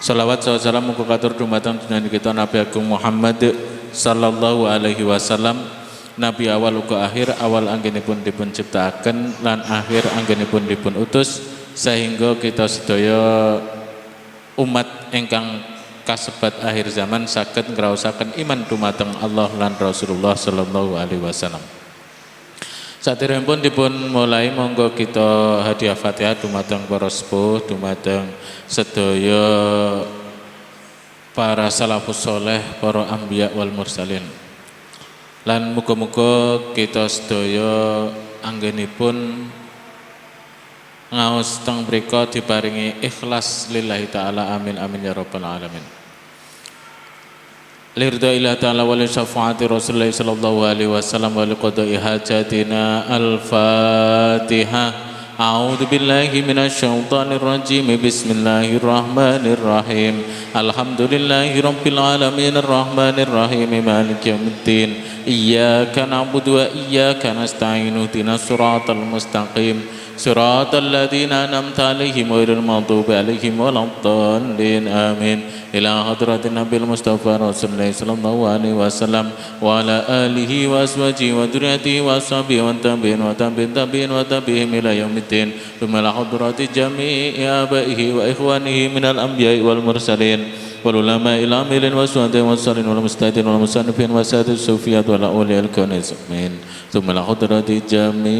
Salawat salam muga katur dumateng dunani kita Nabi Agung Muhammad sallallahu alaihi wasallam, nabi awal uga akhir, awal anggenipun dipun ciptakaken lan akhir anggenipun dipun utus, sehingga kita sedaya umat ingkang kasebat akhir zaman saged ngraosaken iman dumateng Allah lan Rasulullah sallallahu alaihi wasallam. Saderengipun dipun mulai, monggo kita hadiah Fatihah dumateng para sepuh, dumateng sedaya para salafus soleh, para anbiya wal mursalin. Lan muga-muga kita sedaya anggenipun ngaos teng mriku diparingi ikhlas lillahi taala, amin amin ya rabbal alamin. Lirda ilah ta'ala wa li syafaati Rasulullah sallallahu alaihi wasallam wa li qada'i hajatina. Al-Fatihah. A'udzu billahi minasy syaithanir rajim. Bismillahirrahmanirrahim. Alhamdulillahi rabbil alamin arrahmanir rahim maliki yaumiddin. Iyyaka na'budu wa iyyaka nasta'in. Ihdinas siratal mustaqim. Siratal ladzina an'amta 'alaihim ghairil maghdubi 'alaihim waladdallin. Amin. Ila hadratin Nabil Mustafa Rasulullah sallallahu alaihi wasallam wa ala alihi wa aswajihi wa dzurriyyatihi wa sahbihi wa tabi'in wa tabi'in wa tabi'ihim ila yaumiddin. Thumma ila hadrati jami'i abaihi wa ikhwanihi minal anbiya'i wal mursalin wal ulama'i al-amilin wa suhada'i wa salin wal mustahidin wal musannifin wa sadat sufiyat wal awliya'il kanis. Amin. Thumma ila hadrati jami'il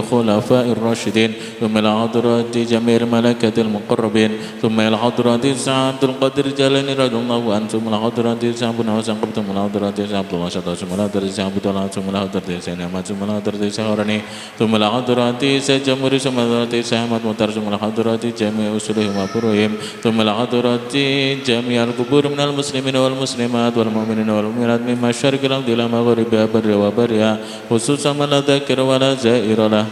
khulafa'ir rasyidin. Thumma ila hadrati jami'il malaikatil muqarrabin. Thumma ila hadrati Sa'atul Qadir Jalani radhiyallahu anhu. Thumma ila hadrati Sa'abuna wa Sa'abtu. Thumma ila hadrati Sa'abdullah Syadda. Thumma ila hadrati Sa'abdullah. Thumma ila hadrati Sa'amat. Thumma ila hadrati Sa'harani. Thumma ila hadrati Sa'jamuri. Thumma ila hadrati Sa'amat Mutar. Thumma ila hadrati jami'i usulihim wa furuhim. Thumma ila hadrati jami'al qubur minal muslimin wal muslimat wal mu'minin wal mu'minat min masyariqil ardi ila maghribiha barri wa barriha, khususan man la dzakir wa la zaira lah.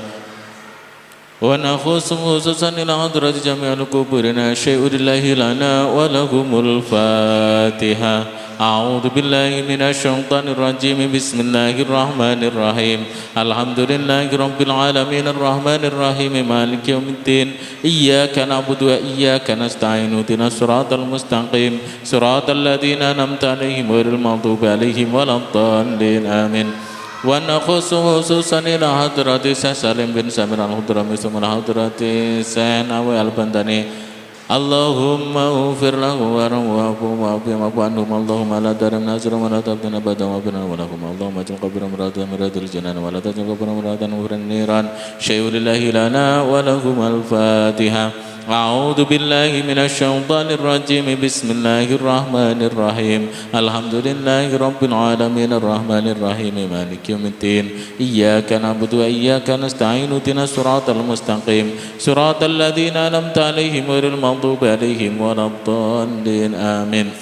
Wa nakhusu khususan ila hadrati jami'al quburina syai'ulillahi lana wa lahumul Fatihah. A'udzu billahi minasy syaithanir rajim. Bismillahirrahmanirrahim. Alhamdulillahi rabbil alamin arrahmanir rahim maliki yaumiddin. Iyyaka na'budu wa iyyaka nasta'in. Ihdinas siratal mustaqim. Siratal ladzina an'amta 'alaihim ghairil maghdubi 'alaihim waladdallin. Amin. Wa nakhusu khususan ila hadrati Salim bin Samir al-Hudrami summa hadrati Sanawi al-Bandani. Allahumma ufir lahu warahmu wa'afu anhum. Allahumma la tarim nasir wa la tabdina badan wa bina wa lahum. Allahumma jal qabra muratan miradil janan wa la tajal qabra muratan ufran niran syai'ulillahi lana wa lahum. Al-Fatihah. A'udzu billahi minasy syaithanir rajim. Bismillahirrahmanirrahim. Alhamdulillahi rabbil alamin arrahmanir rahim maliki yaumiddin. Iyyaka na'budu wa iyyaka nasta'in. Ihdinas siratal mustaqim. Siratal ladzina an'amta 'alaihim ghairil maghdubi 'alaihim waladdallin. Amin.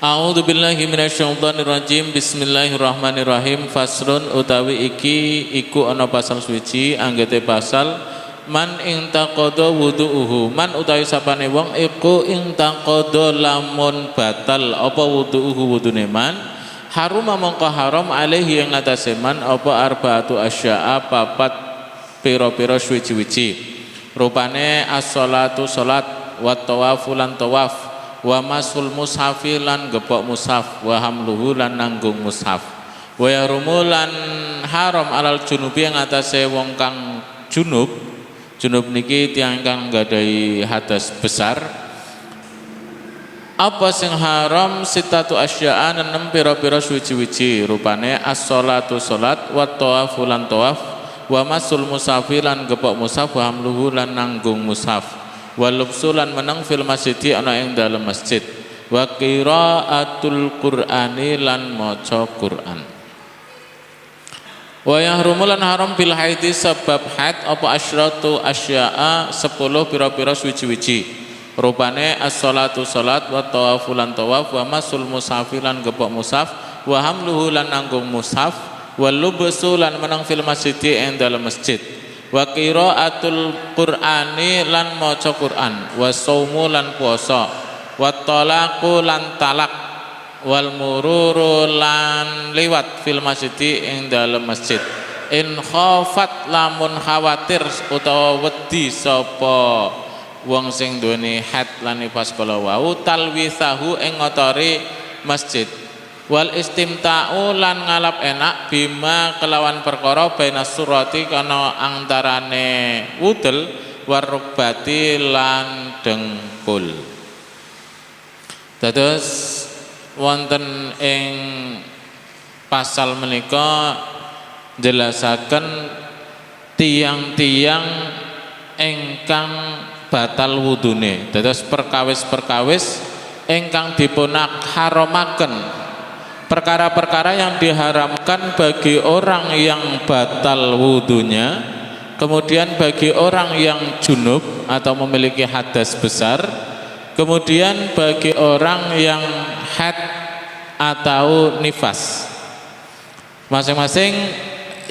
A'udzu billahi minasy syaithanir rajim. Bismillahirrahmanirrahim. Faslun utawi iki iku ana pasal suci anggete pasal man ing taqadha wudu'uhu. Man utawi sapane wong iku ing taqadha lamun batal apa wudu'uhu wudune man, haruma mongko haram alaihi ing atase man apa arbaatu asya'a papat pira-pira suci-suci. Rupane as-shalatu salat, wa tawafu lan tawaf, wa masul mushafi lan gepok mushaf, wa hamluhu lan nanggung mushaf, wa yarumu lan haram alal junubi ing atase wong kang junub. Junub niki tiyang kang nggadhahi hadas besar. Apa sing haram? Sitatu asya'an 6 pira-pira suci-suci. Rupane as-shalatu salat, wa tawafu lan tawaf, wa masul mushafi lan gepok mushaf, wa hamluhu lan nanggung mushaf, wa lubsu lan meneng fil masjidi ana ing dalem masjid, wa qiraatul qur'ani lan maca Qur'an. Wa yahrumu lan haram bil haidi sebab haid apa asyratu asya'a 10 pira-pira suci-suci. Rupane as-shalatu salat, wa tawafu lan tawaf, wa masul mushafi lan gepok mushaf, wa hamluhu lan nanggung mushaf, wa lubsu lan menang fil masjidi ing dalem masjid, wa qiraatul qur'ani lan maca Qur'an, wa shaumu lan puasa, wa talaqu lan talak, wal mururu lan liwat fil masjidi ing dalem masjid. In khafat lamun khawatir utawa wedi sapa wong sing duweni haid lan nifas kala wau talwithahu ing ngotori masjid wal istimta'u lan ngalap enak bima kelawan perkara bainas surati kana antarane wudel warukbati lan dengkul. Dados wonten ing pasal menika jelasaken tiang-tiang ingkang batal wudune. Dados perkawis-perkawis ingkang dipunak haramaken, perkara-perkara yang diharamkan bagi orang yang batal wudunya, kemudian bagi orang yang junub atau memiliki hadas besar, kemudian bagi orang yang haid atau nifas. Masing-masing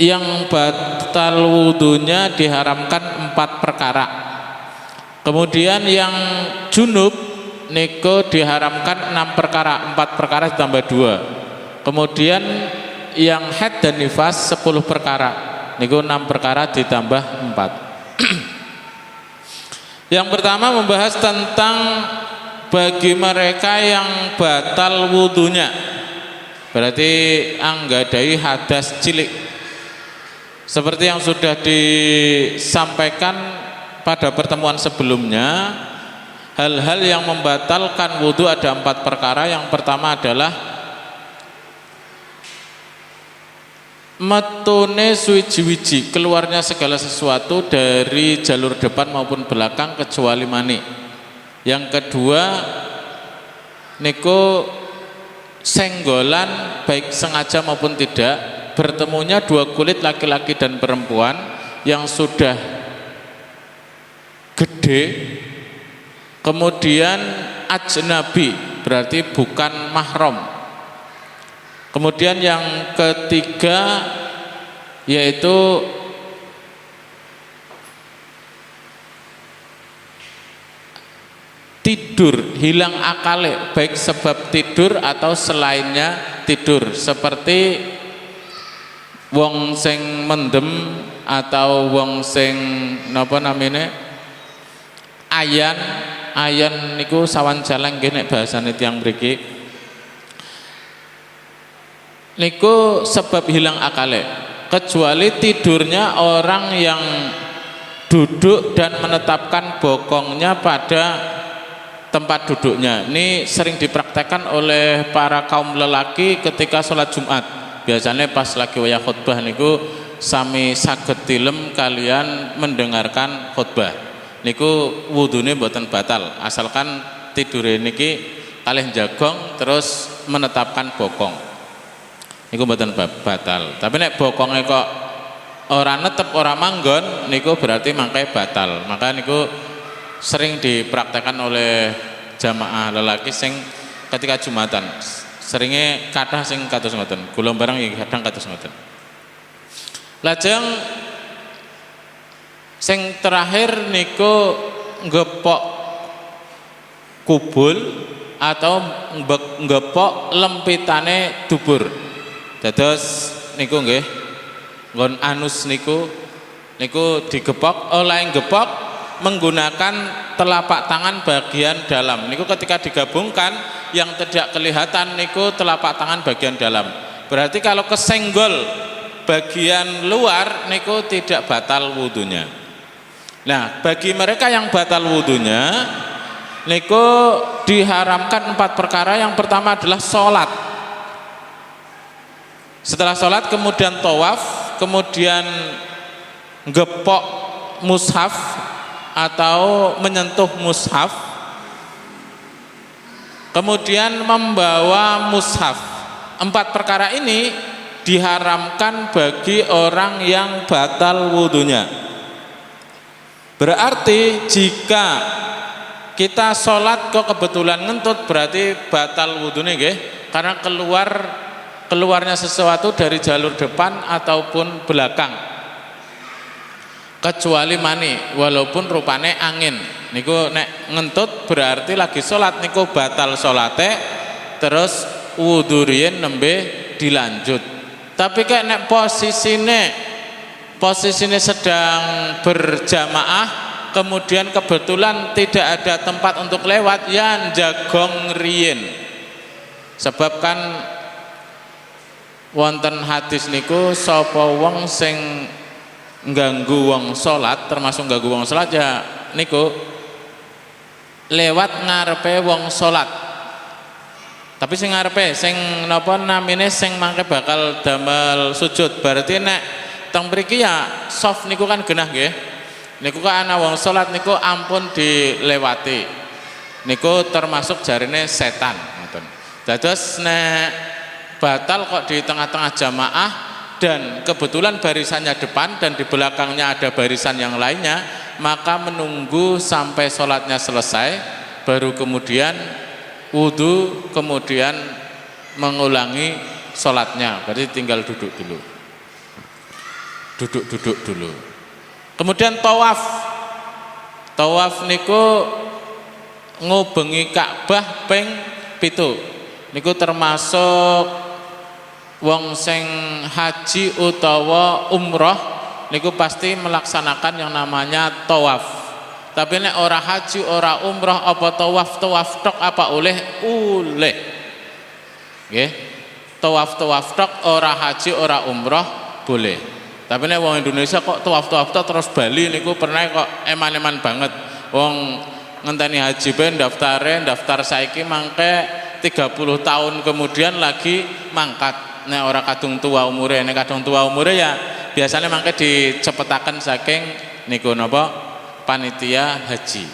yang batal wudunya diharamkan 4 perkara. Kemudian yang junub niku diharamkan 6 perkara, 4 perkara ditambah 2. Kemudian yang haid dan nifas 10 perkara, niku 6 perkara ditambah 4. Yang pertama membahas tentang bagi mereka yang batal wudunya, berarti anggadai hadas cilik. Seperti yang sudah disampaikan pada pertemuan sebelumnya, hal-hal yang membatalkan wudu ada 4 perkara. Yang pertama adalah metune suwiji-wiji, keluarnya segala sesuatu dari jalur depan maupun belakang kecuali mani. Yang kedua niku senggolan baik sengaja maupun tidak, bertemunya 2 kulit laki-laki dan perempuan yang sudah gede, kemudian ajnabi berarti bukan mahram. Kemudian yang ketiga yaitu tidur, hilang akale baik sebab tidur atau selainnya tidur, seperti wong sing mendem atau wong sing napa namine ayan niku sawan jalang nggih nek bahasane tiyang mriki niku sebab hilang akale, kecuali tidurnya orang yang duduk dan menetapkan bokongnya pada tempat duduknya. Ini sering dipraktekkan oleh para kaum lelaki ketika sholat Jumat. Biasanya pas lagi wayah khutbah niku sami saged tilem kalian mendengarkan khutbah. Niku wudune mboten batal, asalkan tidure niki kalih jagong terus menetapkan bokong. Niku mboten batal. Tapi nek bokonge kok ora netep, ora manggon, niku berarti mangke batal. Maka niku sering dipraktekkan oleh jamaah lelaki sing ketika Jumatan. Seringnya kathah sing kados ngoten. Kula barang kadang kados ngoten. Lajeng sing terakhir niku ngepok kubul atau ngepok lempitane dubur. Dados niku nggih nggon anus niku digepok, oleh gepok menggunakan telapak tangan bagian dalam. Niku ketika digabungkan yang tidak kelihatan niku telapak tangan bagian dalam. Berarti kalau kesenggol bagian luar niku tidak batal wudunya. Nah, bagi mereka yang batal wudunya niku diharamkan 4 perkara. Yang pertama adalah sholat. Setelah sholat kemudian tawaf, kemudian gepok mushaf atau menyentuh mushaf, kemudian membawa mushaf. 4 perkara ini diharamkan bagi orang yang batal wudunya. Berarti jika kita sholat kok kebetulan ngentut, berarti batal wudunya nggih, karena keluarnya sesuatu dari jalur depan ataupun belakang, kecuali mani, walaupun rupane angin. Niku nek ngentut berarti lagi sholat, niku batal sholate, terus wudu riyen nembe dilanjut. Tapi kayak nek posisine sedang berjamaah, kemudian kebetulan tidak ada tempat untuk lewat, ya njagong riyin. Sebab kan wonten hadis niku sapa wong sing ngganggu wong salat, termasuk ngganggu wong salat ya niku lewat ngarepe wong salat. Tapi sing ngarepe sing napa namine sing mangke bakal damel sujud. Berarti nek teng mriki ya soft niku kan genah nggih. Niku kan ana wong salat niku ampun dilewati. Niku termasuk jarine setan ngoten. Dados nek batal kok di tengah-tengah jamaah dan kebetulan barisannya depan dan di belakangnya ada barisan yang lainnya, maka menunggu sampai sholatnya selesai baru kemudian wudhu, kemudian mengulangi sholatnya. Berarti tinggal duduk dulu, duduk dulu. Kemudian tawaf niku ngubengi Ka'bah ping 7. Niku termasuk wong sing haji utawa umroh niku pasti melaksanakan yang namanya tawaf. Tapi nek ora haji ora umroh apa tawaf tok apa oleh nggih. Tawaf tok ora haji ora umroh boleh. Tapi nek wong Indonesia kok tawaf tok terus Bali niku pernah kok eman-eman banget. Wong ngenteni haji ben daftar saiki mangke 30 tahun kemudian lagi mangkat. Nek ora kadung tua umure, nek kadung tua umure ya biasanya mangke dicepetaken saking niku napa panitia haji.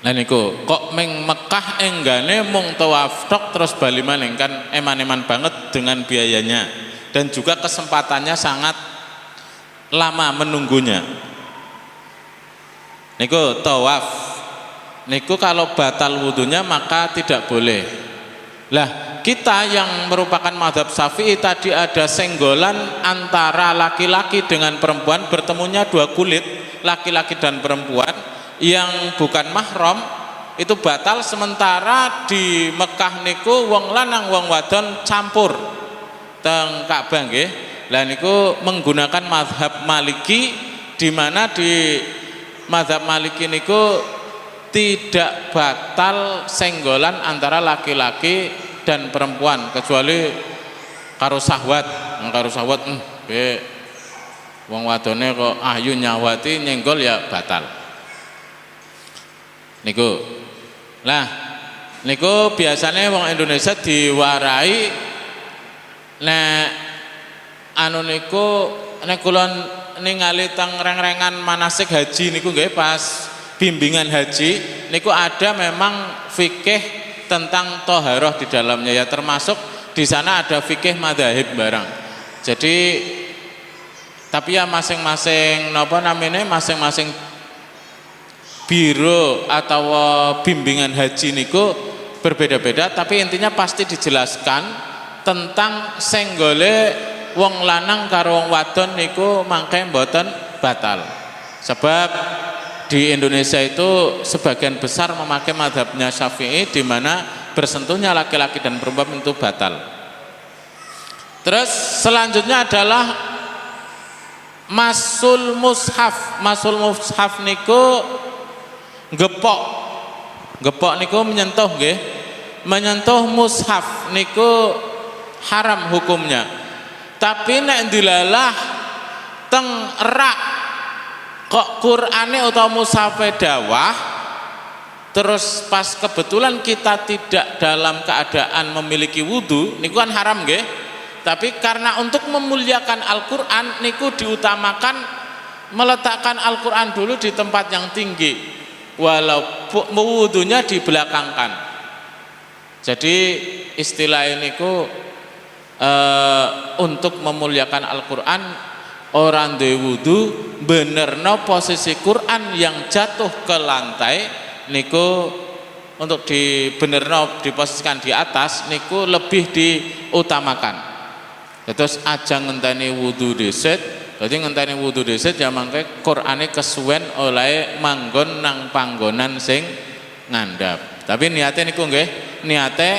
Lah niku kok ming Mekah enggane mung tawaf tok terus bali maning kan eman-eman banget dengan biayanya dan juga kesempatannya sangat lama menunggunya. Niku tawaf. Niku kalau batal wudunya maka tidak boleh. Lah kita yang merupakan mazhab Syafi'i tadi ada senggolan antara laki-laki dengan perempuan, bertemunya dua kulit, laki-laki dan perempuan yang bukan mahram itu batal. Sementara di Mekah niku wong lanang wong wadon campur teng Ka'bah nggih. Lah niku menggunakan mazhab Maliki, di mana di mazhab Maliki niku tidak batal senggolan antara laki-laki dan perempuan kecuali karo sahwat wong wadone kok ayu nyawati nyenggol ya batal niku. Lah niku biasanya wong Indonesia diwarai nek anu niku nek kula ningali teng reng-rengan manasik haji niku nggih pas bimbingan haji niku ada memang fikih tentang toharoh di dalamnya ya, termasuk di sana ada fikih madzhab barang. Jadi tapi ya masing-masing napa namanya masing-masing biro atau bimbingan haji niku berbeda-beda, tapi intinya pasti dijelaskan tentang senggole wong lanang karo wong wadon niku mangke mboten batal. Sebab di Indonesia itu sebagian besar memakai mazhabnya Syafi'i, di mana bersentuhnya laki-laki dan perempuan itu batal. Terus selanjutnya adalah masul mushaf. Masul mushaf niku gepok niku menyentuh nggih. Menyentuh mushaf niku haram hukumnya. Tapi nek dilalah teng rak kok Qur'ane utawa mushafe dawah, terus pas kebetulan kita tidak dalam keadaan memiliki wudu niku kan haram nggih. Tapi karena untuk memuliakan Al-Qur'an niku diutamakan meletakkan Al-Qur'an dulu di tempat yang tinggi walaupun wudunya dibelakangkan. Jadi istilah ini niku untuk memuliakan Al-Qur'an orang duwe wudu benerno posisi Quran yang jatuh ke lantai niku untuk dibenerno diposisikan di atas niku lebih diutamakan. Terus aja ngenteni wudu dhisik, dadi ngenteni wudu dhisik ya mangke Qur'ane kesuwen oleh manggon nang panggonan sing ngandhap. Tapi niate niku nggih, niate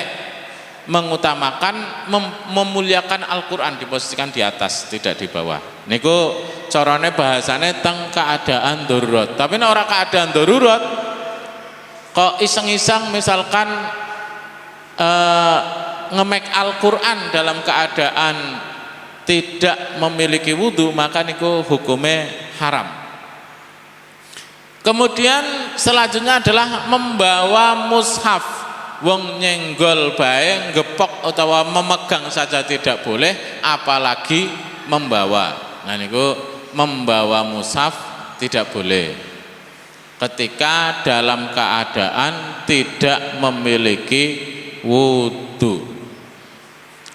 mengutamakan memuliakan Al-Qur'an, diposisikan di atas, tidak di bawah. Niku carane bahasane teng keadaan darurat. Tapi nek ora keadaan darurat kok iseng-iseng misalkan nge-make Al-Qur'an dalam keadaan tidak memiliki wudu, maka niku hukumnya haram. Kemudian selanjutnya adalah membawa mushaf. Wong nyenggol bae, ngepok utawa memegang saja tidak boleh, apalagi membawa. Nah niku membawa mushaf tidak boleh ketika dalam keadaan tidak memiliki wudu.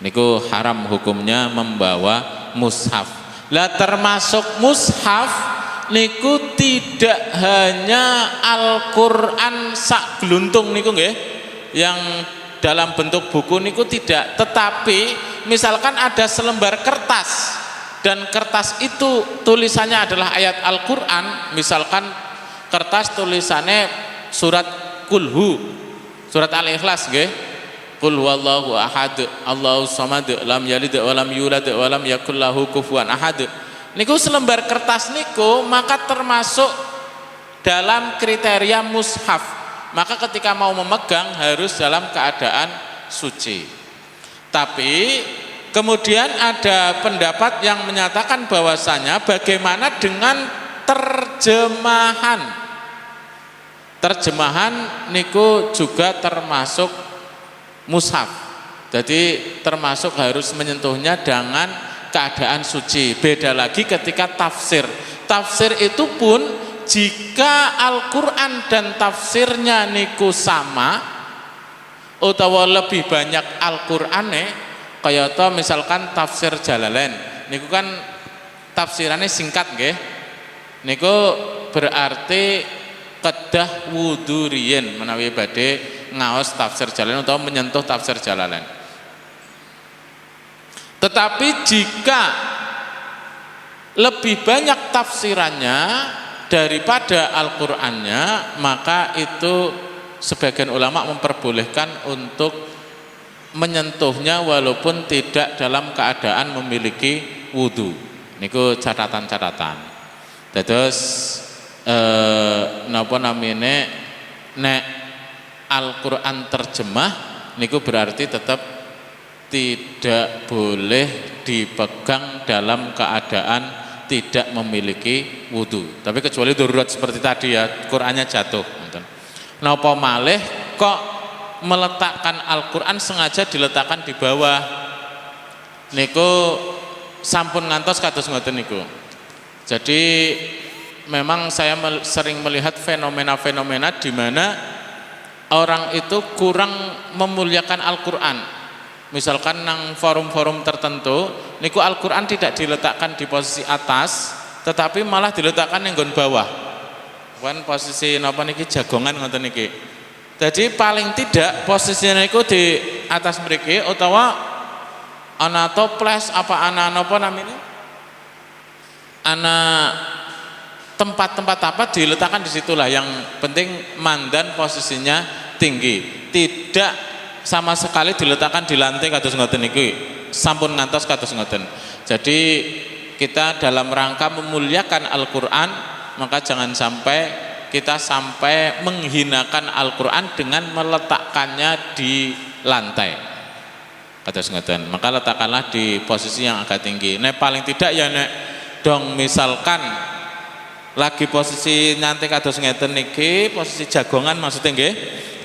Niku haram hukumnya membawa mushaf. Lah termasuk mushaf niku tidak hanya Al-Qur'an sak gluntung niku nggih, yang dalam bentuk buku niku tidak, tetapi misalkan ada selembar kertas dan kertas itu tulisannya adalah ayat Al-Qur'an, misalkan kertas tulisannya surat Kulhu, surat Al-Ikhlas nggih. Qul huwallahu ahad, Allahus samad, lam yalid wa lam yulad wa lam yakul lahu kufuwan ahad. Niku selembar kertas niku maka termasuk dalam kriteria mushaf. Maka ketika mau memegang harus dalam keadaan suci. Tapi kemudian ada pendapat yang menyatakan bahwasanya bagaimana dengan terjemahan. Terjemahan niku juga termasuk mushaf. Jadi termasuk harus menyentuhnya dengan keadaan suci. Beda lagi ketika tafsir. Tafsir itu pun jika Al-Qur'an dan tafsirnya niku sama utawa lebih banyak Al-Qur'ane, kaya to misalkan tafsir Jalalain niku kan tafsirannya singkat nggih. Niku berarti kedah wudu riyen menawi badhe ngaos tafsir Jalalain atau menyentuh tafsir Jalalain. Tetapi jika lebih banyak tafsirannya daripada Al-Qur'annya, maka itu sebagian ulama memperbolehkan untuk menyentuhnya walaupun tidak dalam keadaan memiliki wudu. Niku catatan-catatan. Terus napa namine nek Al-Qur'an terjemah niku berarti tetap tidak boleh dipegang dalam keadaan tidak memiliki wudu. Tapi kecuali darurat seperti tadi ya, Qur'annya jatuh. Napa malih kok meletakkan Al-Qur'an sengaja diletakkan di bawah. Niku sampun ngantos kados ngoten niku. Jadi memang saya sering melihat fenomena-fenomena di mana orang itu kurang memuliakan Al-Qur'an. Misalkan nang forum-forum tertentu niku Al-Qur'an tidak diletakkan di posisi atas, tetapi malah diletakkan yang nggon bawah. Kan posisi napa niki jagongan ngoten niki. Jadi paling tidak posisinya niku di atas mriki utawa ana toples apa ana napa namanya? Ana tempat-tempat apa diletakkan di situlah, yang penting mandan posisinya tinggi, tidak sama sekali diletakkan di lantai kados ngoten niki, sampun ngantos kados ngoten. Jadi kita dalam rangka memuliakan Al-Qur'an, maka jangan sampai kita sampai menghinakan Al-Qur'an dengan meletakkannya di lantai kados ngoten. Maka letakkanlah di posisi yang agak tinggi. Nek paling tidak ya nek dong misalkan lagi posisi nyantai kados ngeten niki, posisi jagongan maksudnya nggih,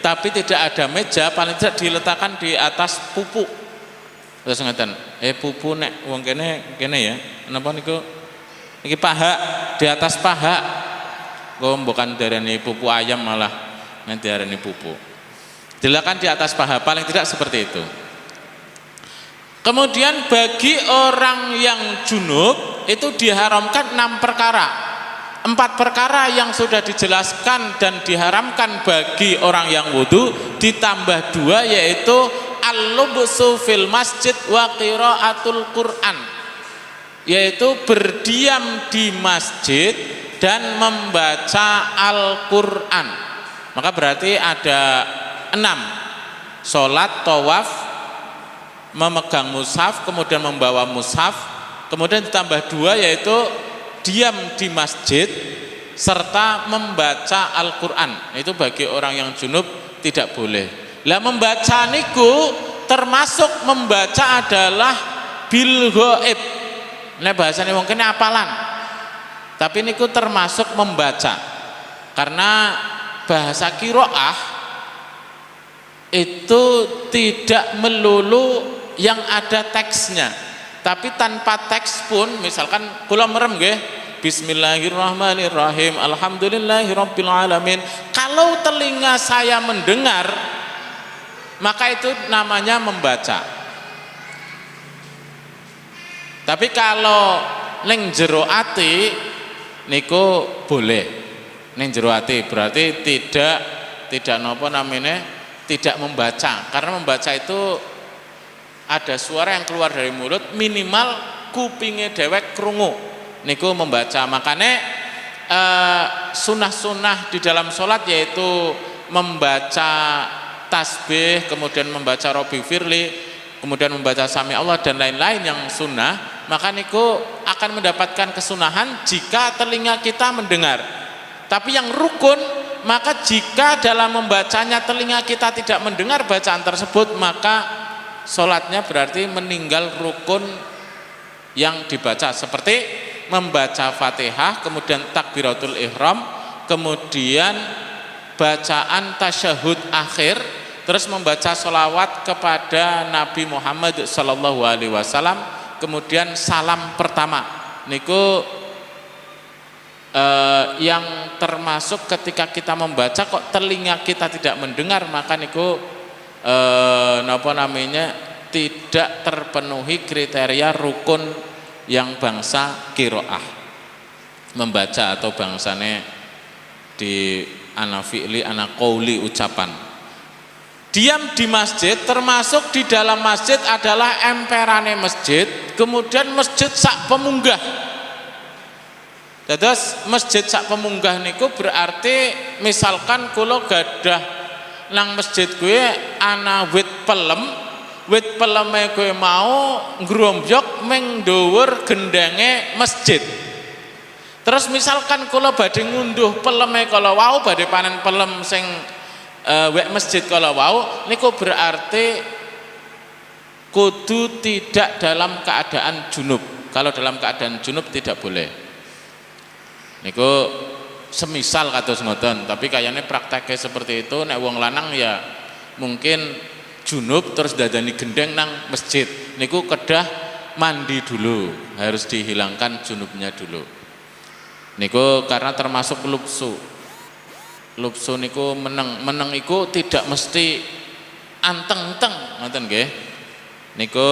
tapi tidak ada meja, paling tidak diletakkan di atas pupu. Terus ngeten, pupu nek wong kene ya, napa niku? Niki paha, di atas paha. Kok bukan darani pupu ayam, malah nanti darani pupu. Diletakkan di atas paha, paling tidak seperti itu. Kemudian bagi orang yang junub itu diharamkan 6 perkara. 4 perkara yang sudah dijelaskan dan diharamkan bagi orang yang wudu, ditambah 2 yaitu al-lubsu fil masjid wa qiraatul Qur'an, yaitu berdiam di masjid dan membaca Al-Qur'an. Maka berarti ada 6: sholat, tawaf, memegang mushaf, kemudian membawa mushaf, kemudian ditambah 2 yaitu diam di masjid serta membaca Al-Qur'an. Itu bagi orang yang junub tidak boleh. Lah membaca niku termasuk membaca adalah bil ghaib. Nek bahasane wong kene apalan. Tapi niku termasuk membaca. Karena bahasa qiraah itu tidak melulu yang ada teksnya, tapi tanpa teks pun, misalkan kula merem nggih, bismillahirrahmanirrahim, alhamdulillahirabbil alamin. Kalau telinga saya mendengar, maka itu namanya membaca. Tapi kalau ning jero ati niku boleh. Ning jero ati berarti tidak napa namanya, tidak membaca. Karena membaca itu ada suara yang keluar dari mulut, minimal kupinge dewek krungu niku membaca. Makanya sunah-sunah di dalam sholat yaitu membaca tasbih, kemudian membaca Robbi Firli, kemudian membaca Sami Allah dan lain-lain yang sunnah, maka niku akan mendapatkan kesunahan jika telinga kita mendengar. Tapi yang rukun, maka jika dalam membacanya telinga kita tidak mendengar bacaan tersebut, maka sholatnya berarti meninggal rukun yang dibaca, seperti membaca Fatihah, kemudian takbiratul ihram, kemudian bacaan tasyahud akhir, terus membaca sholawat kepada Nabi Muhammad SAW, kemudian salam pertama niku yang termasuk ketika kita membaca kok telinga kita tidak mendengar, maka niku napa namanya tidak terpenuhi kriteria rukun yang bangsa qiraah membaca, atau bangsane di ana fi'li ana qauli ucapan. Diam di masjid termasuk di dalam masjid adalah emperane masjid, kemudian masjid sak pemunggah. Terus masjid sak pemunggah niku berarti misalkan kula gadah nang masjid gue ana wit peleme gue mau ngrombyok meng dhuwur gendenge masjid. Terus misalkan kula badhe ngunduh peleme kala wau, badhe panen pelem sing wek masjid kala wau, niku berarti kudu tidak dalam keadaan junub. Kalau dalam keadaan junub tidak boleh. Niku semisal kados ngoten, tapi kayaknya prakteknya seperti itu. Nek wong lanang ya mungkin junub terus dadani gendeng nang masjid, niku kedah mandi dulu, harus dihilangkan junubnya dulu. Niku karena termasuk lupsu. Lupsu niku meneng iku tidak mesti anteng-teng, ngoten nggih. Niku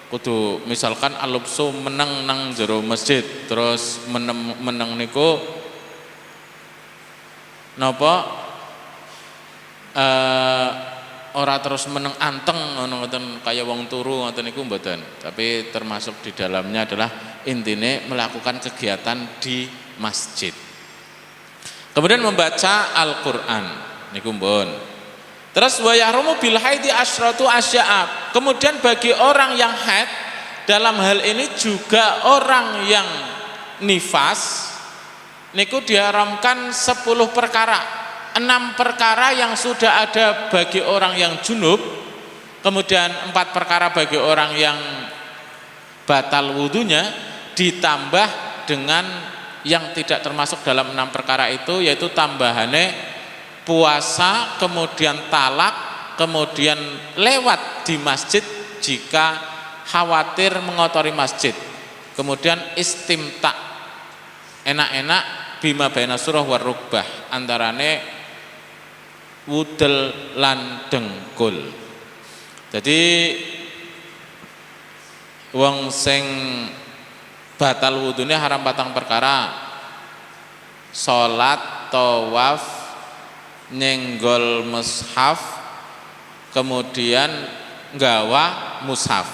kudu misalkan alupsu meneng nang jero masjid, terus meneng niku napa ora terus meneng anteng ngoten kaya wong turu ngoten niku mboten, tapi termasuk di dalamnya adalah intine melakukan kegiatan di masjid. Kemudian membaca Al-Qur'an niku mbon. Terus wa yahrumu bil haidi asyratu asya'a. Kemudian bagi orang yang haid, dalam hal ini juga orang yang nifas niku diharamkan 10 perkara. 6 perkara yang sudah ada bagi orang yang junub, kemudian 4 perkara bagi orang yang batal wudunya, ditambah dengan yang tidak termasuk dalam 6 perkara itu, yaitu tambahane puasa, kemudian talak, kemudian lewat di masjid jika khawatir mengotori masjid, kemudian istimta, enak-enak bima baina surah war rukbah, antarane wudel lan dengkul. Jadi wong sing batal wudune haram 4 perkara: salat, tawaf, nyenggol mushaf, kemudian nggawa mushaf.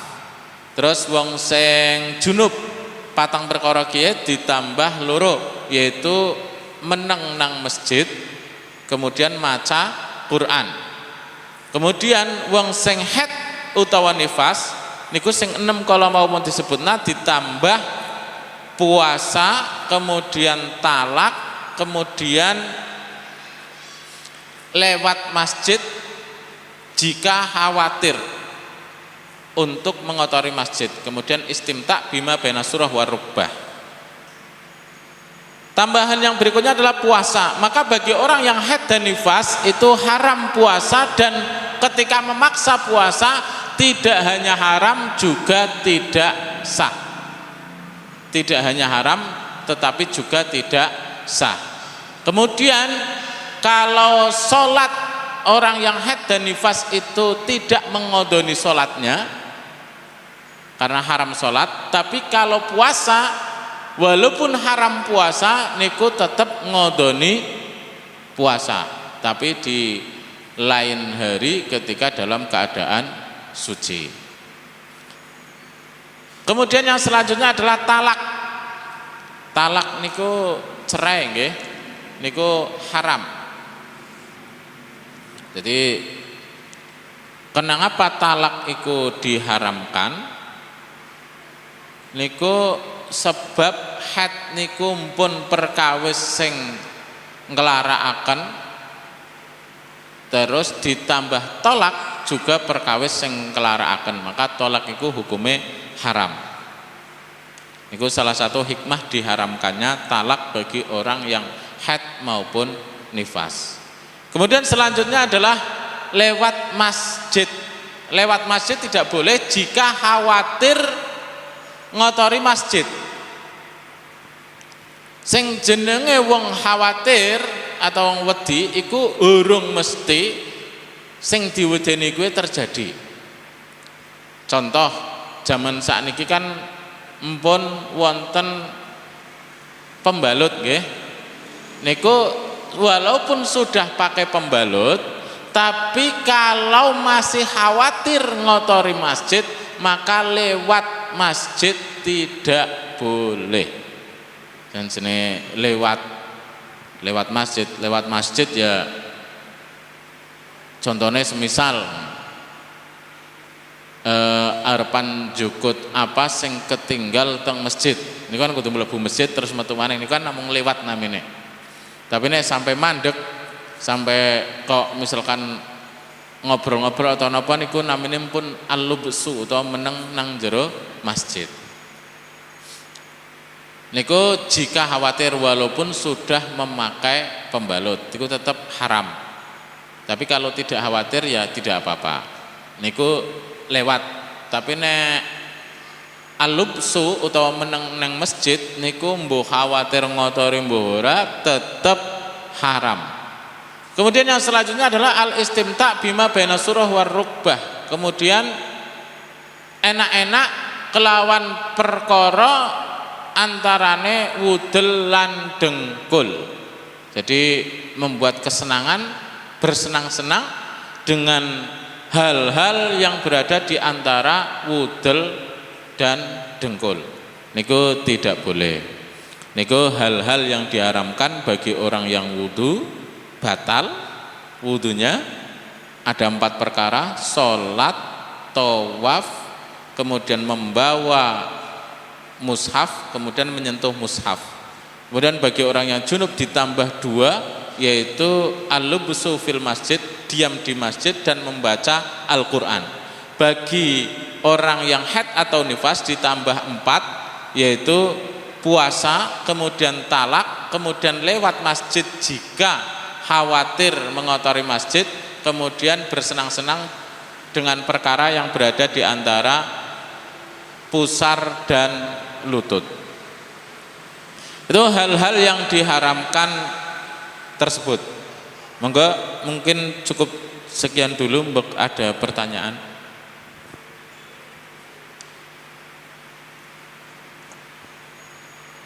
Terus wong sing junub 4 perkara kiye ditambah loro, yaitu meneng nang masjid, kemudian maca Quran. Kemudian wong sing haid utawa nifas niku sing 6 kala mau disebutna ditambah puasa, kemudian talak, kemudian lewat masjid jika khawatir untuk mengotori masjid, kemudian istimta bima baina surah wa rukbah. Tambahan yang berikutnya adalah puasa. Maka bagi orang yang haid dan nifas itu haram puasa, dan ketika memaksa puasa tidak hanya haram juga tidak sah. Tidak hanya haram tetapi juga tidak sah. Kemudian kalau sholat orang yang haid dan nifas itu tidak mengodoni sholatnya karena haram sholat, tapi kalau puasa walaupun haram puasa niku tetap ngodoni puasa, tapi di lain hari ketika dalam keadaan suci. Kemudian yang selanjutnya adalah talak. Talak niku cerai nggih, niku haram. Jadi kenapa talak iku diharamkan? Niku sebab haid niku pun perkawis sing nglarakaken, terus ditambah tolak juga perkawis sing nglarakaken, maka tolak iku hukume haram. Niku salah satu hikmah diharamkannya talak bagi orang yang haid maupun nifas. Kemudian selanjutnya adalah lewat masjid. Lewat masjid tidak boleh jika khawatir ngotori masjid. Sing jenenge wong khawatir atau wong wedi iku urung mesti sing diwedeni kuwi terjadi. Contoh zaman sakniki kan empun wonten pembalut nggih. Niku walaupun sudah pakai pembalut, tapi kalau masih khawatir ngotori masjid, maka lewat masjid tidak boleh. Dan sini lewat masjid ya contohnya semisal arepan jukut apa sing ketinggal teng masjid, ini kan kudu mlebu masjid terus metu maneh, ini kan namung lewat namine. Tapi nek sampai mandek, sampai kok misalkan ngobrol-ngobrol atau napa niku namine pun al-lubsu utawa meneng nang jero masjid. Niku jika khawatir walaupun sudah memakai pembalut itu tetap haram. Tapi kalau tidak khawatir ya tidak apa-apa. Niku lewat. Tapi nek al-lubsu utawa meneng nang masjid niku mbuh khawatir ngotori mbuh ora tetap haram. Kemudian yang selanjutnya adalah al-istimta bima baina surah war rukbah. Kemudian enak-enak kelawan perkara antarane wudel lan dengkul. Jadi membuat kesenangan, bersenang-senang dengan hal-hal yang berada di antara wudel dan dengkul. Niku tidak boleh. Niku hal-hal yang diharamkan bagi orang yang wudu, batal wudunya. Ada 4 perkara: sholat, tawaf, kemudian membawa mushaf, kemudian menyentuh mushaf. Kemudian bagi orang yang junub ditambah 2, yaitu al-lubsu fil masjid, diam di masjid dan membaca Al-Quran. Bagi orang yang haid atau nifas ditambah 4, yaitu puasa, kemudian talak, kemudian lewat masjid jika khawatir mengotori masjid, kemudian bersenang-senang dengan perkara yang berada di antara pusar dan lutut. Itu hal-hal yang diharamkan tersebut. Monggo mungkin cukup sekian dulu. Ada pertanyaan?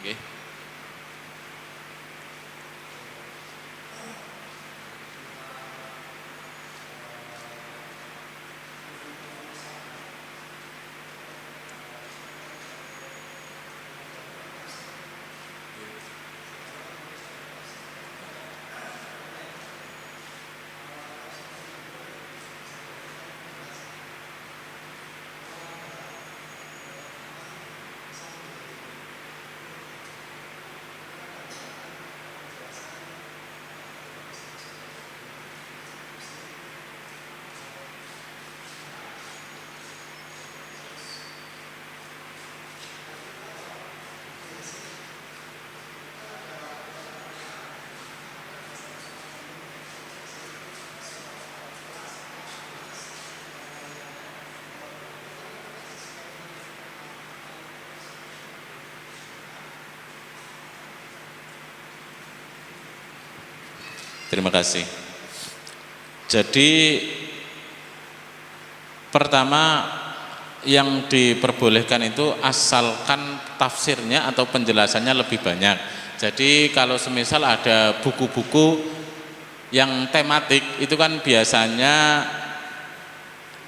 Oke. Terima kasih. Jadi pertama yang diperbolehkan itu asalkan tafsirnya atau penjelasannya lebih banyak. Jadi kalau semisal ada buku-buku yang tematik itu kan biasanya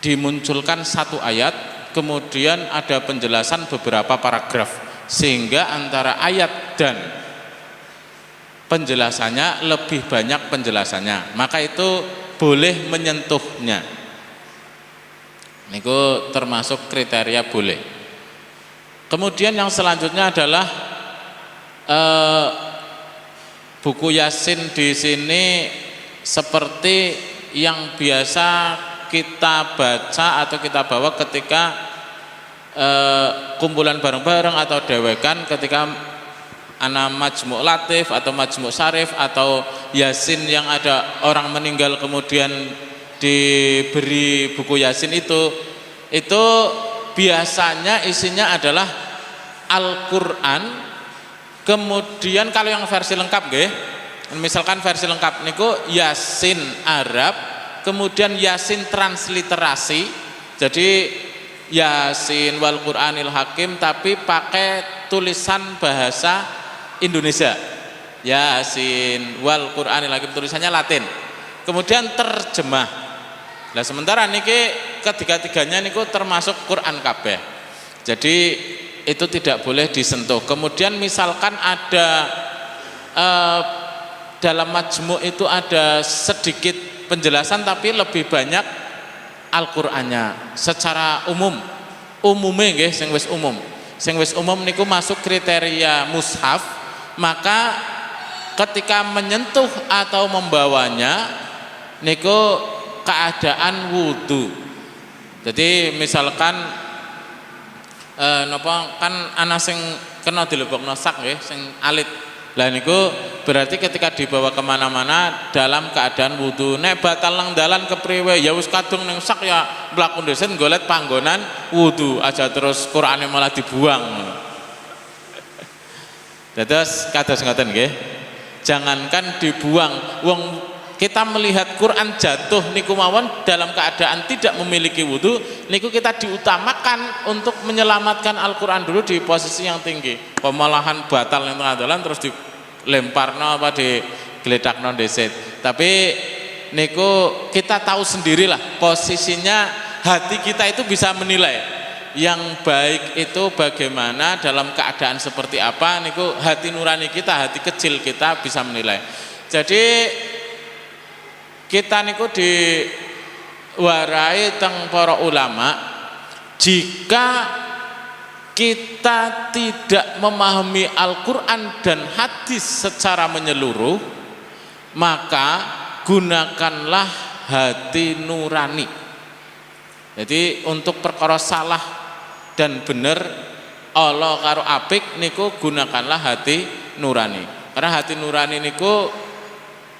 dimunculkan satu ayat, kemudian ada penjelasan beberapa paragraf, sehingga antara ayat dan penjelasannya lebih banyak penjelasannya, maka itu boleh menyentuhnya. Niku termasuk kriteria boleh. Kemudian yang selanjutnya adalah buku Yasin di sini seperti yang biasa kita baca atau kita bawa ketika kumpulan bareng-bareng atau dewekan, ketika ana majmu' latif atau majmu' syarif atau Yasin yang ada orang meninggal kemudian diberi buku Yasin itu biasanya isinya adalah Al-Qur'an. Kemudian kalau yang versi lengkap nggih, misalkan versi lengkap niku Yasin Arab, kemudian Yasin transliterasi, jadi Yasin wal Qur'anil Hakim tapi pakai tulisan bahasa Indonesia. Yasin wal Qur'anil Hakim tulisannya Latin. Kemudian terjemah. Nah sementara niki ketiga-tiganya niku termasuk Quran kabeh. Jadi itu tidak boleh disentuh. Kemudian misalkan ada dalam majmu' itu ada sedikit penjelasan tapi lebih banyak Al-Qur'annya secara umume nggih sing wis umum. Sing wis umum niku masuk kriteria mushaf, maka ketika menyentuh atau membawanya niku keadaan wudu. Jadi misalkan napa kan ana sing kena dilebokno sak nggih sing alit. Lah niku berarti ketika dibawa kemana-mana dalam keadaan wudu. Nek batal nang dalan kepriwe ya wis kadung ning sak ya mlaku ndesen golet panggonan wudu aja terus Qur'ane malah dibuang. Dados kados ngoten nggih. Jangankan dibuang, wong kita melihat Quran jatuh niku mawon dalam keadaan tidak memiliki wudu, niku kita diutamakan untuk menyelamatkan Al-Quran dulu di posisi yang tinggi. Pemalahan batal yang tengah jalan terus dilemparno apa digledakno ndesit. Tapi niku kita tahu sendirilah posisinya, hati kita itu bisa menilai yang baik itu bagaimana dalam keadaan seperti apa. Niku hati nurani kita, hati kecil kita bisa menilai. Jadi kita niku diwarai teng para ulama, jika kita tidak memahami Al-Quran dan hadis secara menyeluruh, maka gunakanlah hati nurani. Jadi untuk perkara salah dan benar Allah karo apik niku gunakanlah hati nurani. Karena hati nurani niku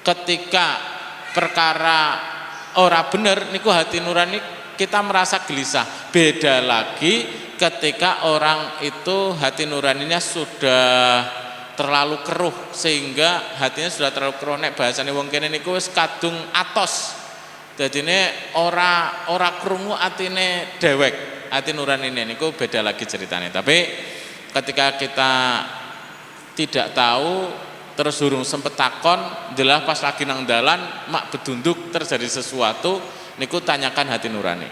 ketika perkara ora bener niku hati nurani kita merasa gelisah. Beda lagi ketika orang itu hati nuraninya sudah terlalu keruh, sehingga hatinya sudah terlalu keruh. Nek bahasane wong kene niku wis kadung atos. Dadine ora krungu atine dewek. Hati nuranine niku beda lagi ceritanya. Tapi ketika kita tidak tahu terus durung sempet takon, jelas pas lagi nang dalan mak bedunduk terjadi sesuatu, niku tanyakan hati nurani.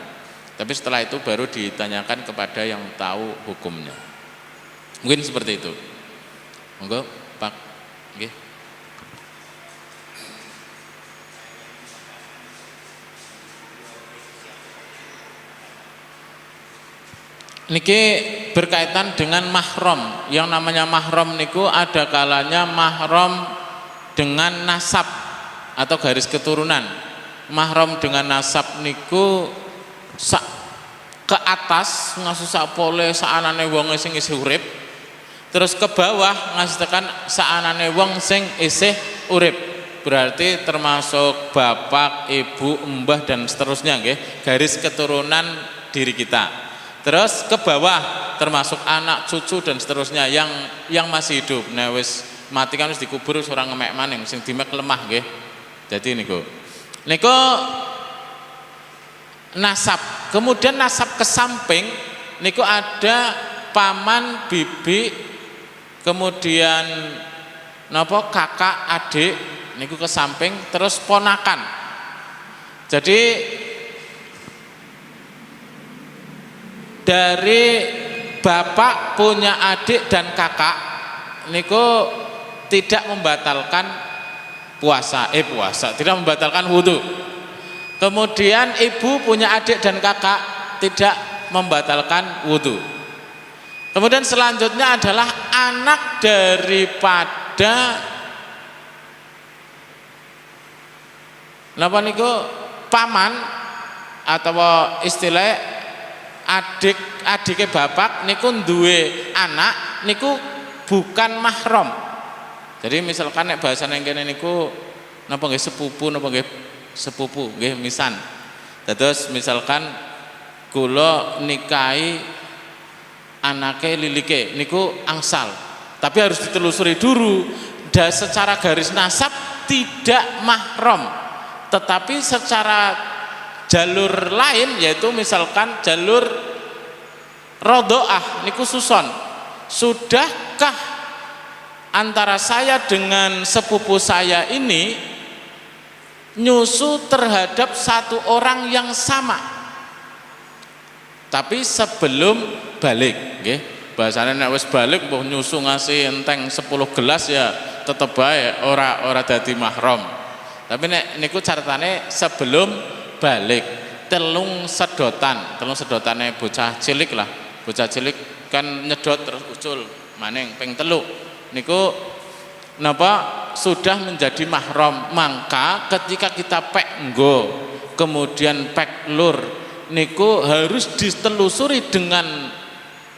Tapi setelah itu baru ditanyakan kepada yang tahu hukumnya. Mungkin seperti itu. Monggo, Pak. Nggih. Niki berkaitan dengan mahram. Yang namanya mahram niku ada kalanya mahram dengan nasab atau garis keturunan. Mahram dengan nasab niku ke atas ngasih sapole saanane wong sing isih urip, terus ke bawah ngasih tekan saanane wong sing isih urip. Berarti termasuk bapak, ibu, mbah dan seterusnya nggih, garis keturunan diri kita. Terus ke bawah termasuk anak, cucu dan seterusnya yang masih hidup. Nah wis mati kan wis dikubur, ora ngemek maning, sing dimek lemah nggih. Jadi niku nasab. Kemudian nasab ke samping niku ada paman, bibi, kemudian napa kakak, adik niku ke samping, terus ponakan. Jadi dari bapak punya adik dan kakak niku tidak membatalkan puasa, tidak membatalkan wudhu. Kemudian ibu punya adik dan kakak tidak membatalkan wudhu. Kemudian selanjutnya adalah anak daripada napa niku paman atau istilah adik bapak niku duwe anak niku bukan mahram. Jadi misalkan nek bahasane kene niku napa nggih sepupu napa nggih sepupu nggih misan. Terus misalkan kula nikahi anake lilike niku angsal, tapi harus ditelusuri dulu. Dan secara garis nasab tidak mahram, tetapi secara jalur lain yaitu misalkan jalur rodoah niku suson. Sudahkah antara saya dengan sepupu saya ini nyusu terhadap satu orang yang sama, tapi sebelum balik nggih. Bahasane nek wis balik mbuh nyusu ngasih enteng 10 gelas ya tetep bae ora dadi mahram. Tapi nek niku catatane sebelum balik telung sedotane bocah cilik lah. Bocah cilik kan nyedot terus ucul maning ping telu niku napa sudah menjadi mahram. Maka ketika kita pek nggo kemudian pek lur niku harus ditelusuri dengan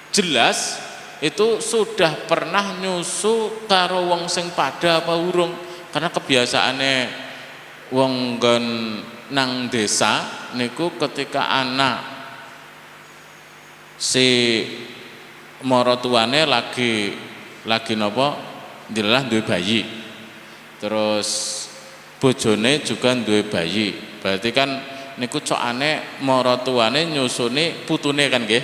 jelas itu sudah pernah nyusu karo wong sing pada apa urung. Karena kebiasaane wong nggon nang desa niku ketika anak si maratuane lagi napa dilelah duwe bayi, terus bojone juga duwe bayi, berarti kan niku cokane maratuane nyusuni putune kan nggih.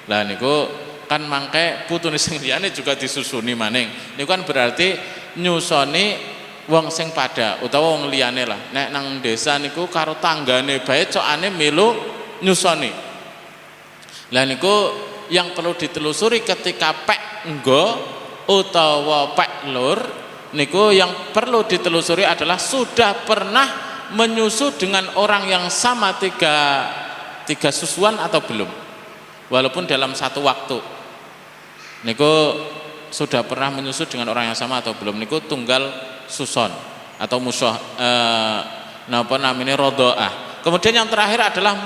Lah niku kan mangke putune sing liyane juga disusuni maning. Niku kan berarti nyusoni wong sing pada utawa wong liyane lah. Nek nang desa niku karo tanggane bae cokane melu nyusoni. Lah niku yang perlu ditelusuri ketika pek nggo utawa pek lur niku yang perlu ditelusuri adalah sudah pernah menyusu dengan orang yang sama tiga susuan atau belum, walaupun dalam satu waktu niku sudah pernah menyusu dengan orang yang sama atau belum niku tunggal suson atau napa namanya rodoah. Kemudian yang terakhir adalah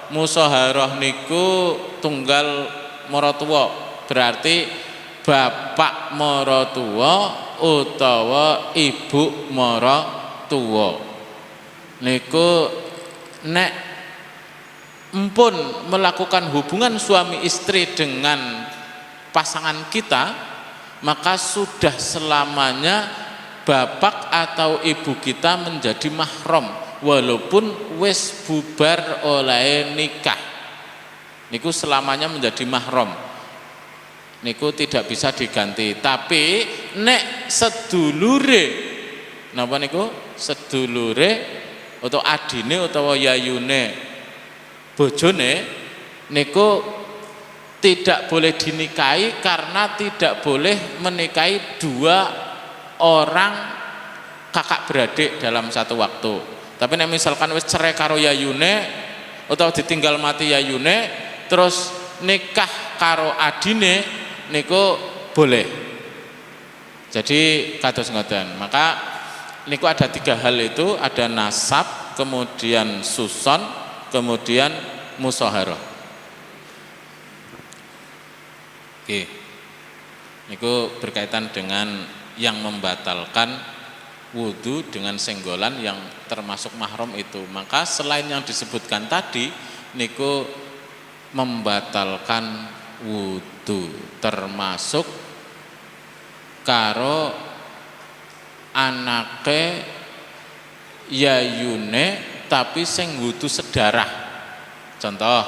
musoharoh niku tunggal maratua, berarti bapak maratua utawa ibu maratua niku nek empun melakukan hubungan suami istri dengan pasangan kita, maka sudah selamanya bapak atau ibu kita menjadi mahram walaupun wis bubar oleh nikah. Niku selamanya menjadi mahram, niku tidak bisa diganti. Tapi nek sedulure napa niku sedulure atau adine utawa yayune bojone niku tidak boleh dinikahi karena tidak boleh menikahi dua orang kakak beradik dalam satu waktu. Tapi nek misalkan wis cerai karo yayune utawa ditinggal mati yayune terus nikah karo adine niku boleh. Jadi kados ngoten. Maka niku ada 3 hal itu, ada nasab, kemudian suson, kemudian musaharah. Oke. Niku berkaitan dengan yang membatalkan wudhu dengan senggolan yang termasuk mahram itu. Maka selain yang disebutkan tadi niku membatalkan wudhu termasuk karo anake yayune tapi sing wudu sedarah. Contoh,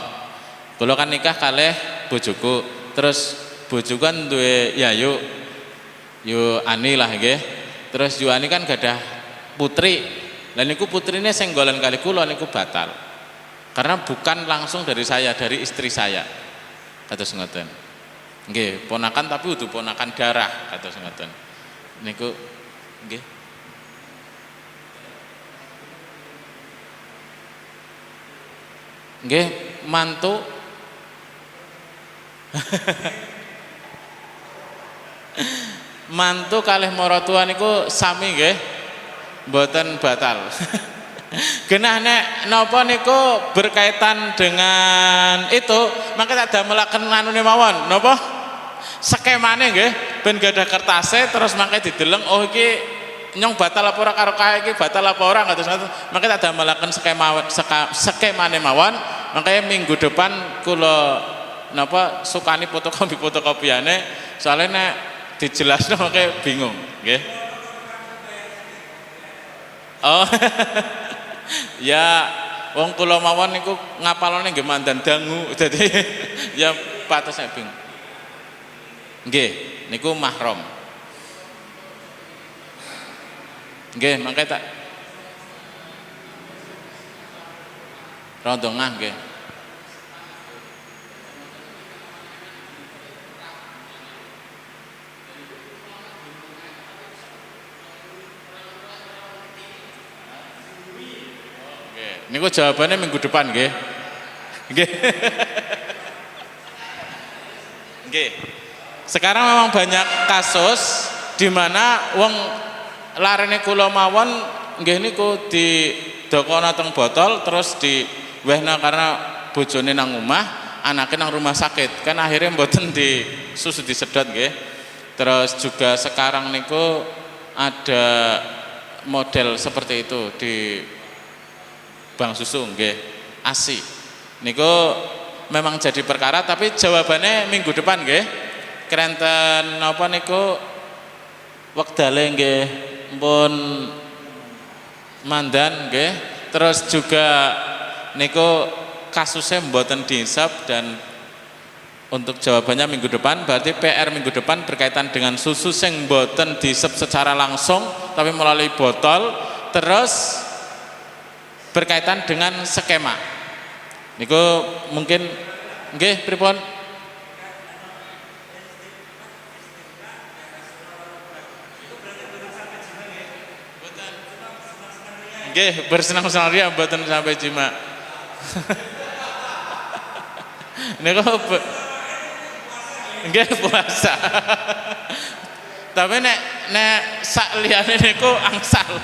kula kan nikah kalih bojoku, terus bojoku kan duwe yayu yu ani lah nggih. Terus yu ani kan gadah putri. Lah niku putrine sing nggolen kali kula niku batal. Karena bukan langsung dari saya, dari istri saya. Kados ngoten. Nggih, ponakan tapi wudu ponakan darah kados ngoten. Niku nggih. Nggih, mantu mantu kalih maratuwa niku sami nggih, mboten batal. Genah nek napa niku berkaitan dengan itu, maka tak damelaken anune mawon, napa? Skemane nggih, ben gadah kertase terus mangke dideleng oh iki nyong batal apa ora karo kae iki batal apa ora kados ngoten. Maka tak damelaken skemane mawon, makanya minggu depan kula napa sukani fotokopiane soalnya nek dijelasno makanya bingung nggih. Oh. Ya wong kula mawon niku ngapalane nggih mandan dangu. Dadi ya patos nek bingung. Nggih, niku mahram. Nggih, mangke tak rondongah nggih. Niku jawabannya minggu depan nggih. Nggih. Nggih. Sekarang memang banyak kasus di mana wong larene kula mawon nggih niku di dokono teng botol terus diwehna karena bojone nang omah, anake nang rumah sakit. Kan akhirnya mboten susu disedot nggih. Terus juga sekarang niku ada model seperti itu di Bang susu nggih, ASI. Niku memang jadi perkara tapi jawabannya minggu depan nggih. Krenten napa niku wektale nggih pun mandan nggih. Terus juga niku kasusnya mboten dihisab dan untuk jawabannya minggu depan berarti PR minggu depan berkaitan dengan susu sing mboten dihisab secara langsung tapi melalui botol terus berkaitan dengan skema. Niku mungkin nggih pripun? Nggih, bersenang-senang dia mboten sampai jima. Niku nggih puasa. Tapi nek sak liyane niku angsal.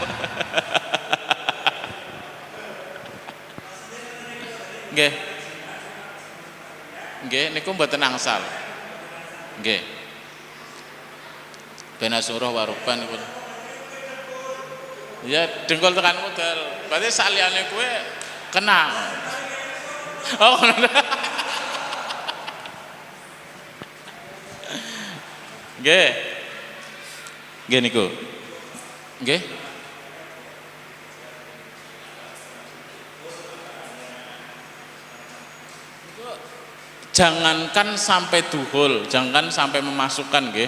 Nggih. Nggih niku mboten angsal. Nggih. Ben asuruh waruban niku. Ya dengkul tekan modal. Berarti saliyane kowe kena. Oh. Nggih. Nggih niku. Nggih. Jangankan sampai duhul, jangan sampai memasukkan nggih.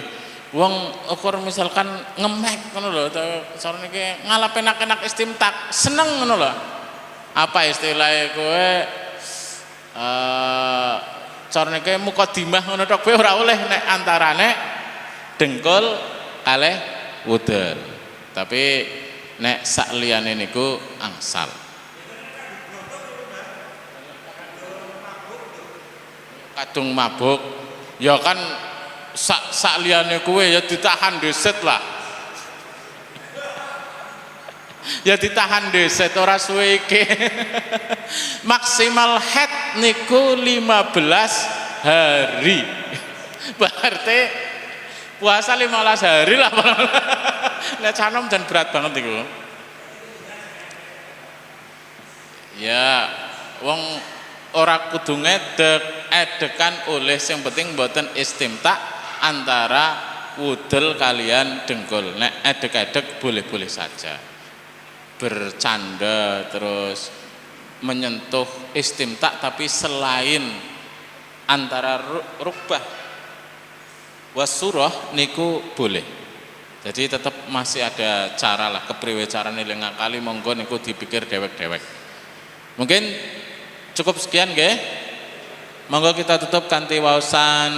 Wong ukur misalkan ngemek ngono lho, cara niki ngalap enak-enak istimtak, seneng ngono lho. Apa istilahnya kowe cara niki mukadimah ngono tok kowe ora oleh nek antarane dengkul kalih wudel. Tapi nek sak liyane niku angsal. Kadung mabuk ya kan sak liyane kowe ya ditahan dheset lah. Ya ditahan dheset ora suwe iki. Maksimal haid niku 15 hari. Berarti puasa 15 hari lah. Nek canom dan berat banget niku. Ya wong ora kudu edekan oleh yang penting mboten istimta antara wudel kalian dengkul. Nek edek-edek boleh-boleh saja. bercanda terus menyentuh istimta tapi selain antara rukbah wasurah niku boleh. Jadi tetap masih ada cara lah, kepriwe carane lenga kali monggo niku dipikir dewek-dewek. Mungkin cukup sekian nggih. Monggo kita tutup kanthi waosan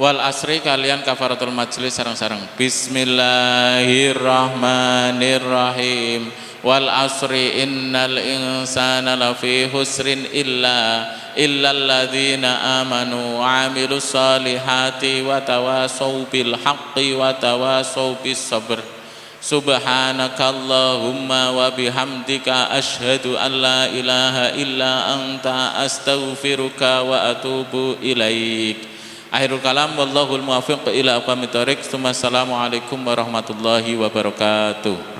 wal asri kalian kafaratul majlis sareng-sareng. Bismillahirrahmanirrahim. Wal asri innal insana lafi husrin illa alladzina amanu wa amilus solihati wa tawasaw bil haqqi wa tawasaw bis sabr. Subhanakallahumma wa bihamdika asyhadu an la ilaha illa anta astaghfiruka wa atubu ilaik. Akhirul kalam wallahul muwaffiq ila aqwamit thoriq. Assalamualaikum warahmatullahi wabarakatuh.